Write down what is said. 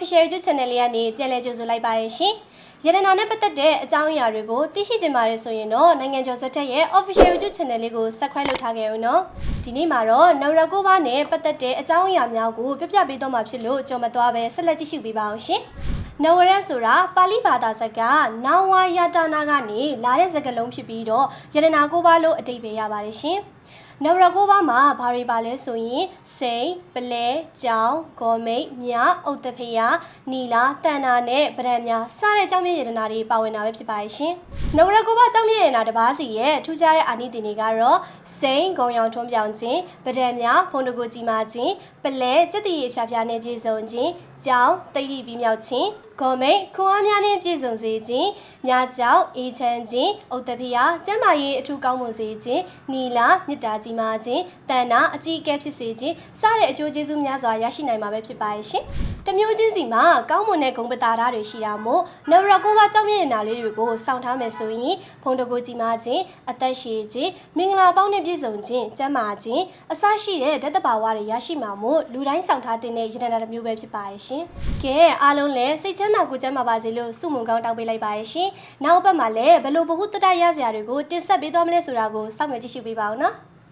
official YouTube channel လေးကနေပြန်လည်ကြိုဆိုလိုက်ပါရရှင်။ရတနာနဲ့ပတ်သက်တဲ့အကြောင်းအရာတွေကိုသိရှိချင်ပါတယ်ဆိုရင်တော့နိုင်ငံကျော်စွတ်တက်ရဲ့ official YouTube channel လေးကို subscribe လုပ်ထားခဲ့ဦးနော်။ဒီနေ့မှာတော့နောက်ရက်ကိုပါနဲ့ပတ်သက်တဲ့အကြောင်းအရာများကိုပြပြပေးတော့မှာဖြစ်လို့ကြော်မသွားပဲဆက်လက်ကြည့်ရှုပေးပါအောင်ရှင်။နဝရဆိုတာပါဠိဘာသာစကားနာဝါယတာနာကနေလာတဲ့စကားလုံးဖြစ်ပြီးတော့ရတနာကိုပါလို့အဓိပ္ပာယ်ရပါတယ်ရှင်။နဝရကိုပါမှာဘာတွေပါလဲဆိုရင်စိန်ပလဲကြောင်ဂေါ်မိတ်မြဥတ္တဖယနီလာတန်နာနဲ့ဗရံများစတဲ့ကြောင့်မြေရတနာတွေပါဝင်တာပဲဖြစ်ပါရှင်။နဝရကိုပါကြောင့်မြေရတနာတစ်ပါးစီရဲ့ထူးခြားတဲ့အာနိသင်တွေကတော့စိန်ဂုံရောင်ထွန်းပြောင်ခြင်းဗရံများဖုန်တကူကြီးမာခြင်းပလဲစက်တီရဖြာဖြာနဲ့ပြည့်စုံခြင်းကြောင်တိတ်တိပြီးမြောက်ခြင်းဂေါ်မိတ်ခွန်အားများနဲ့ပြည့်စုံစေခြင်းမြကြောင်အေးချမ်းခြင်းဥတ္တဖယကျမ်းမာရေးအထူးကောင်းမွန်စေခြင်းနီလာမြစ်တာကြီးမာခြင်းတန်နာအကြီးအကဲဖြစ်စေခြင်းစတဲ့အကျိုးကျေးဇူးများစွာရရှိနိုင်မှာပဲဖြစ်ပါရဲ့ရှင်။တမျိုးချင်းစီမှာကောင်းမွန်တဲ့ဂုဏ်ပတာဓာတ်တွေရှိတာမို့နဝရကိုပါကြောင့်မြင့်နာလေးတွေကိုစောင့်ထားမယ်ဆိုရင်ဖုန်တကူကြီးမာခြင်းအသက်ရှည်ခြင်းမင်္ဂလာပေါင်းနဲ့ပြည့်စုံခြင်းကျမ်းမာခြင်းအစရှိတဲ့ဓာတ်တဘာဝတွေရရှိမှာမို့လူတိုင်းစောင့်ထားတဲ့ရတနာတစ်မျိုးပဲဖြစ်ပါရဲ့ရှင်။ကဲအားလုံးလည်းစိတ်ချမ်းသာကိုယ်ကျန်းမာပါစေလို့ဆုမွန်ကောင်းတောင်းပေးလိုက်ပါရဲ့ရှင်။နောက်ဘက်မှာလည်းဘယ်လိုဗဟုသုတရစရာတွေကိုတင်ဆက်ပေးသွားမလဲဆိုတာကိုစောင့်မျှော်ကြည့်ရှုပေးပါဦးနော်။